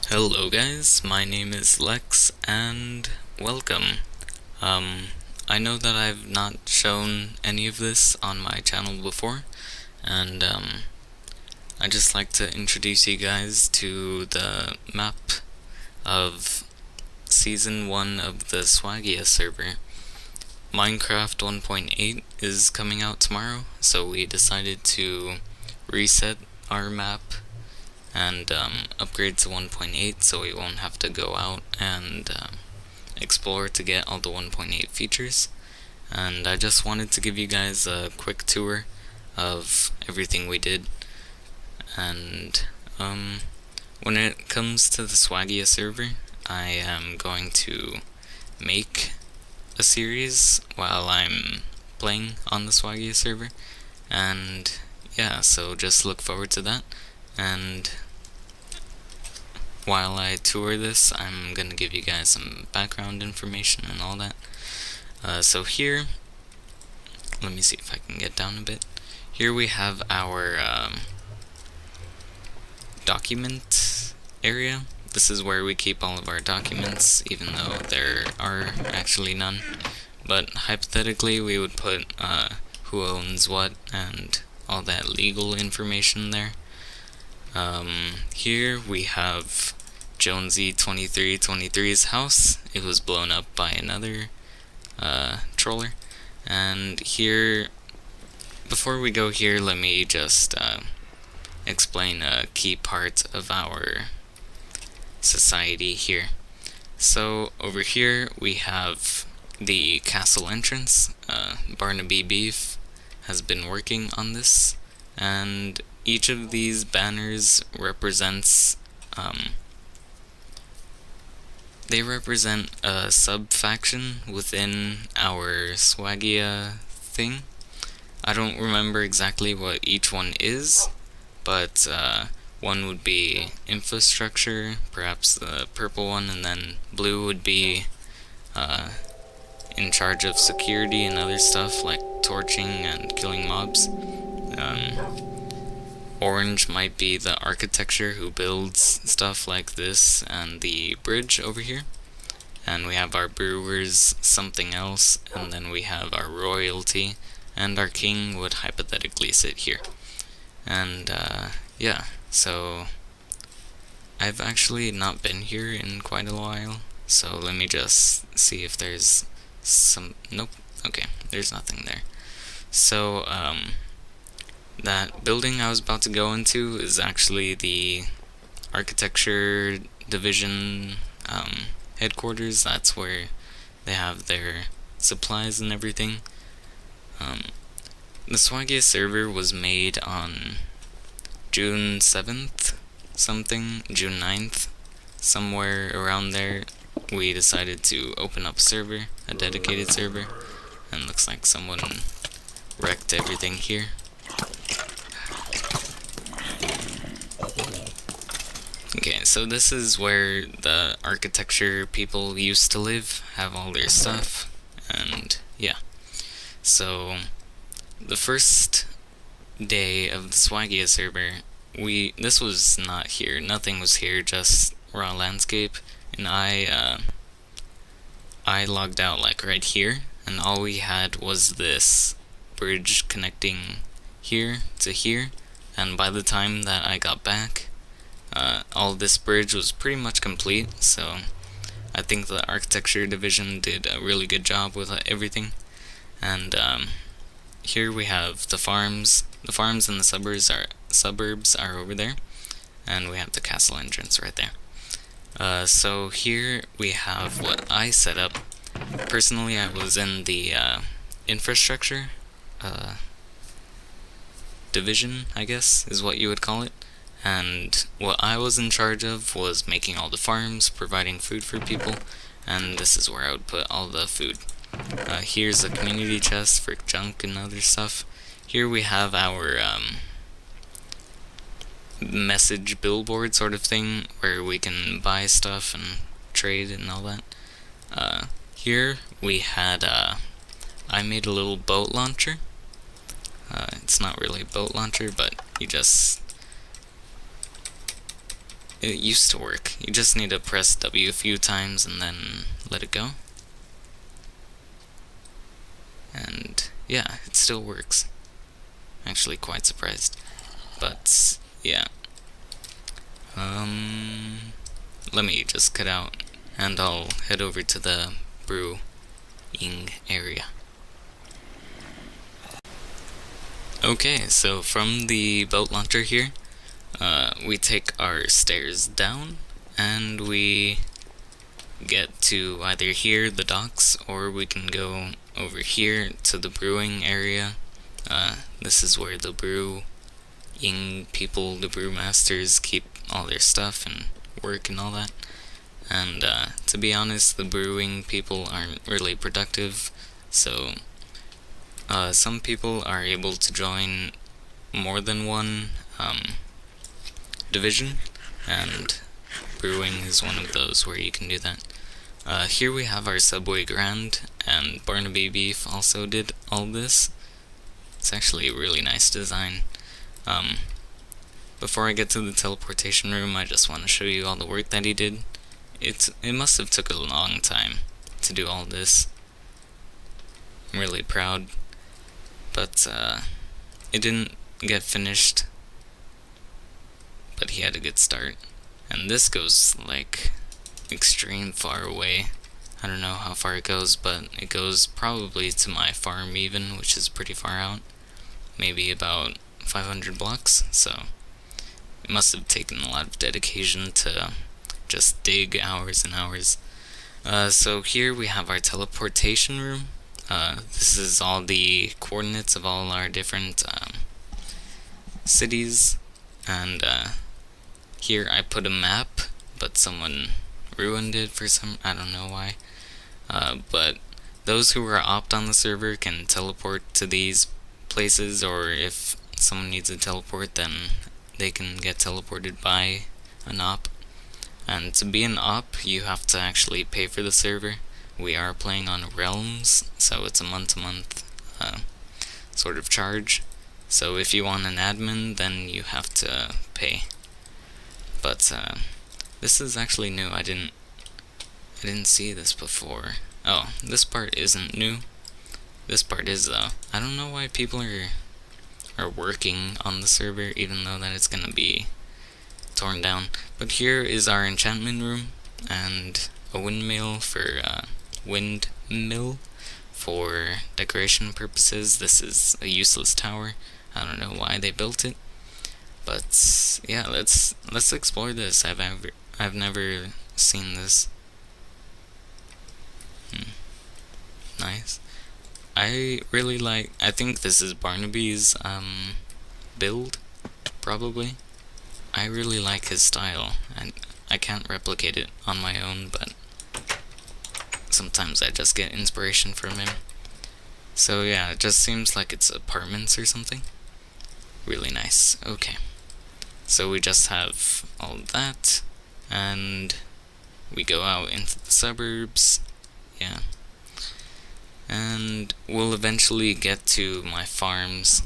Hello guys, my name is Lex and welcome. I know that I've not shown any of this on my channel before, and I just like to introduce you guys to the map of Season 1 of the Swagia server. Minecraft 1.8 is coming out tomorrow, so we decided to reset our map and upgrade to 1.8 so we won't have to go out and explore to get all the 1.8 features. And I just wanted to give you guys a quick tour of everything we did. And when it comes to the Swagia server, I am going to make a series while I'm playing on the Swagia server, and yeah, so just look forward to that. And while I tour this, I'm gonna give you guys some background information and all that. So here, let me see if I can get down a bit. Here we have our document area. This is where we keep all of our documents, even though there are actually none. But hypothetically, we would put who owns what and all that legal information there. Here we have Jonesy2323's house. It was blown up by another troller. And here, before we go here, let me just explain a key part of our society here. So over here we have the castle entrance. Barnaby Beef has been working on this, and each of these banners represents they represent a sub-faction within our Swagia thing. I don't remember exactly what each one is, but one would be infrastructure, perhaps the purple one, and then blue would be in charge of security and other stuff like torching and killing mobs. Orange might be the architecture who builds stuff like this and the bridge over here. And we have our brewers, something else, and then we have our royalty, and our king would hypothetically sit here. And yeah, so I've actually not been here in quite a while, so let me just see if there's some. Nope. Okay, there's nothing there. So that building I was about to go into is actually the architecture division headquarters. That's where they have their supplies and everything. The Swagia server was made on June 7th, June 9th, somewhere around there. We decided to open up a dedicated server, and looks like someone wrecked everything here. Okay, so this is where the architecture people used to live, have all their stuff, and yeah. So the first day of the Swagia server, this was not here, nothing was here, just raw landscape, and I logged out like right here, and all we had was this bridge connecting here to here, and by the time that I got back, all this bridge was pretty much complete. So I think the architecture division did a really good job with everything. And here we have the farms. The farms and the suburbs are over there, and we have the castle entrance right there. So here we have what I set up. Personally, I was in the infrastructure division, I guess is what you would call it. And what I was in charge of was making all the farms, providing food for people, and this is where I would put all the food. Here's a community chest for junk and other stuff. Here we have our message billboard sort of thing, where we can buy stuff and trade and all that. Here we had, I made a little boat launcher. It's not really a boat launcher, but it used to work. You just need to press W a few times and then let it go. And yeah, it still works. Actually quite surprised. But yeah. Let me just cut out and I'll head over to the brewing area. Okay, so from the boat launcher here, we take our stairs down and we get to either here, the docks, or we can go over here to the brewing area. This is where the brewing people, the brewmasters, keep all their stuff and work and all that. And to be honest, the brewing people aren't really productive, so some people are able to join more than one division, and brewing is one of those where you can do that. Here we have our Subway Grand, and Barnaby Beef also did all this. It's actually a really nice design. Before I get to the teleportation room, I just want to show you all the work that he did. It must have took a long time to do all this. I'm really proud, but it didn't get finished, but he had a good start. And this goes like extreme far away. I don't know how far it goes, but it goes probably to my farm even, which is pretty far out. Maybe about 500 blocks, so it must have taken a lot of dedication to just dig hours and hours. So here we have our teleportation room. This is all the coordinates of all our different cities, and here I put a map, but someone ruined it for I don't know why. But those who are opt on the server can teleport to these places, or if someone needs a teleport, then they can get teleported by an op. And to be an op, you have to actually pay for the server. We are playing on Realms, so it's a month-to-month sort of charge. So if you want an admin, then you have to pay. But this is actually new. I didn't see this before. Oh, this part isn't new. This part is though. I don't know why people are working on the server, even though that it's gonna be torn down. But here is our enchantment room and a windmill for decoration purposes. This is a useless tower. I don't know why they built it, but yeah, let's explore this. I've never seen this. Nice. I think this is Barnaby's build, probably. I really like his style, and I can't replicate it on my own, but sometimes I just get inspiration from him. So yeah, it just seems like it's apartments or something. Really nice. Okay. So we just have all that, and we go out into the suburbs. Yeah. And we'll eventually get to my farms.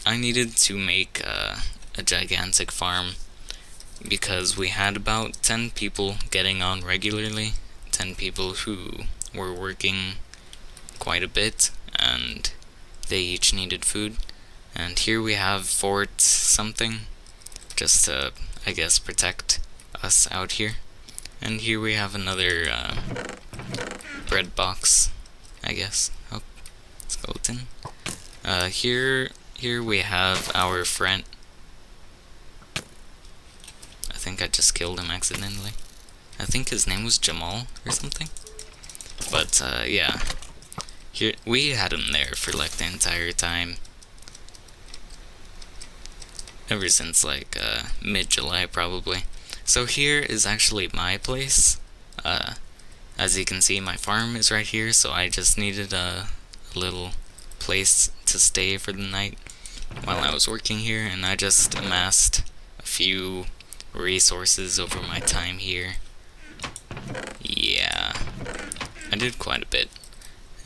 I needed to make a gigantic farm because we had about 10 people getting on regularly, 10 people who were working quite a bit, and they each needed food. And here we have Fort something, just to, I guess, protect us out here. And here we have another bread box, I guess. Oh, skeleton. Here we have our friend. I think I just killed him accidentally. I think his name was Jamal or something. But yeah, here we had him there for like the entire time, ever since like mid-July probably. So here is actually my place. As you can see, my farm is right here, so I just needed a little place to stay for the night while I was working here, and I just amassed a few resources over my time here. Yeah, I did quite a bit.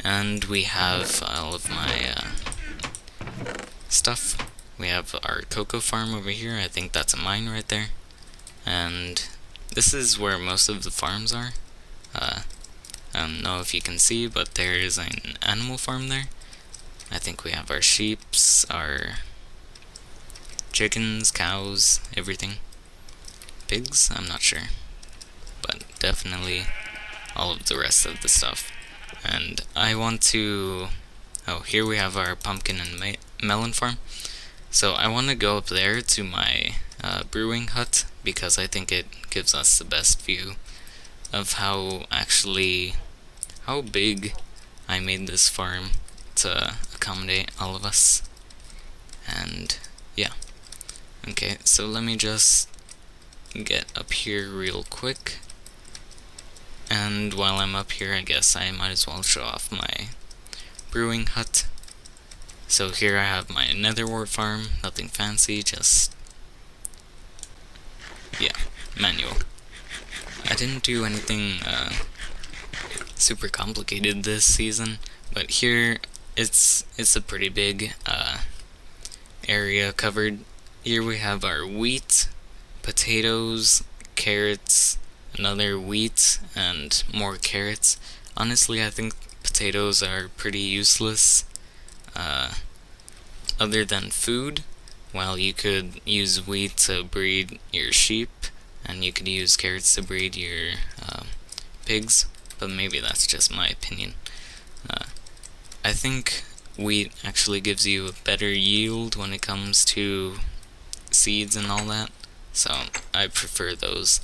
And we have all of my stuff. We have our cocoa farm over here. I think that's a mine right there. and this is where most of the farms are. I don't know if you can see, but there is an animal farm there. I think we have our sheeps, our chickens, cows, everything. Pigs? I'm not sure. But definitely all of the rest of the stuff. And I want to... Oh, here we have our pumpkin and melon farm. So I want to go up there to my brewing hut, because I think it gives us the best view of how big I made this farm to accommodate all of us. And yeah. Okay, so let me just get up here real quick. And while I'm up here, I guess I might as well show off my brewing hut. So here I have my nether wart farm, nothing fancy, just, yeah, manual. I didn't do anything super complicated this season, but here it's a pretty big area covered. Here we have our wheat, potatoes, carrots, another wheat, and more carrots. Honestly, I think potatoes are pretty useless other than food. While you could use wheat to breed your sheep, and you could use carrots to breed your pigs, but maybe that's just my opinion. I think wheat actually gives you a better yield when it comes to seeds and all that, so I prefer those.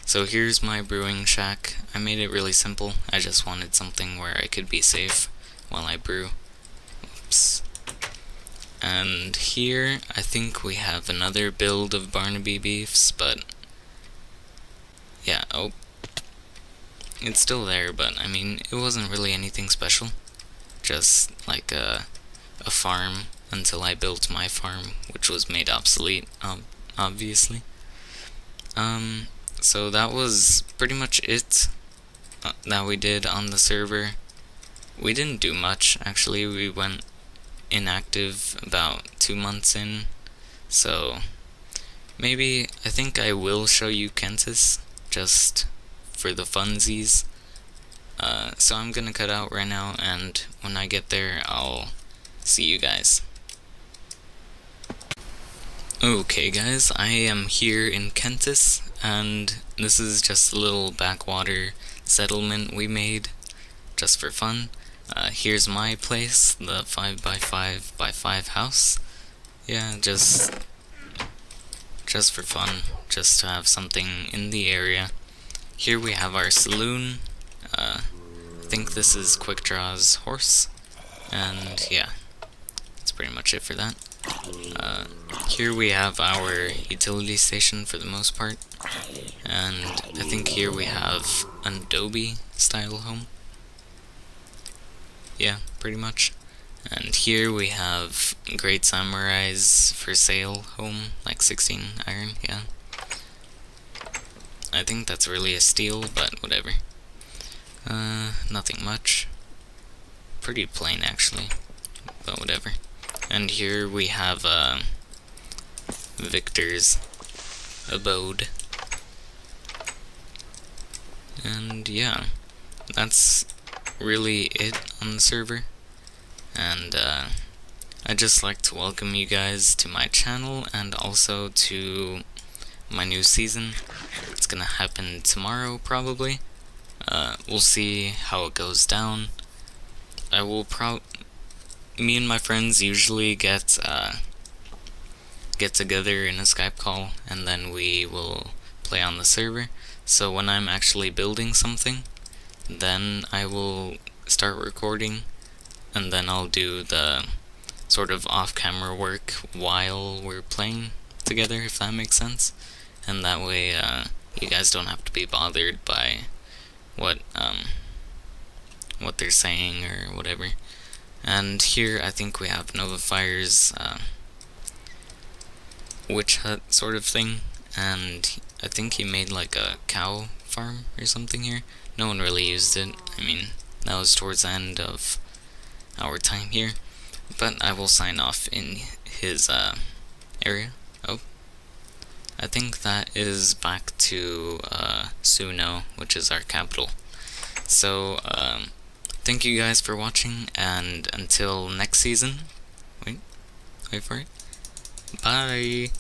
So here's my brewing shack. I made it really simple. I just wanted something where I could be safe while I brew. Oops. And here, I think we have another build of Barnaby beefs, but yeah, oh, it's still there, but I mean, it wasn't really anything special. Just like a farm until I built my farm, which was made obsolete, obviously. So that was pretty much it that we did on the server. We didn't do much, actually. We went inactive about 2 months in, so maybe I think I will show you Kentis just for the funsies. So I'm gonna cut out right now, and when I get there I'll see you guys. Okay guys, I am here in Kentis, and this is just a little backwater settlement we made just for fun. Here's my place, the 5x5x5 house. Yeah, just for fun, just to have something in the area. Here we have our saloon. I think this is Quickdraw's horse, and yeah, that's pretty much it for that. Here we have our utility station for the most part, and I think here we have an Adobe style home. Yeah, pretty much. And here we have Great Samurai's for sale home, like 16 iron, yeah. I think that's really a steal, but whatever. Nothing much. Pretty plain actually, but whatever. And here we have Victor's abode. And yeah, that's really it on the server. And I'd just like to welcome you guys to my channel, and also to my new season. It's gonna happen tomorrow probably. We'll see how it goes down. I will me and my friends usually get together in a Skype call, and then we will play on the server. So when I'm actually building something, then I will start recording, and then I'll do the sort of off-camera work while we're playing together, if that makes sense. And that way you guys don't have to be bothered by what they're saying or whatever. And here I think we have Nova Fire's witch hut sort of thing, and I think he made like a cow farm or something here. No one really used it. I mean, that was towards the end of our time here, but I will sign off in his area. Oh, I think that is back to Suno, which is our capital. So, thank you guys for watching, and until next season, wait for it. Bye!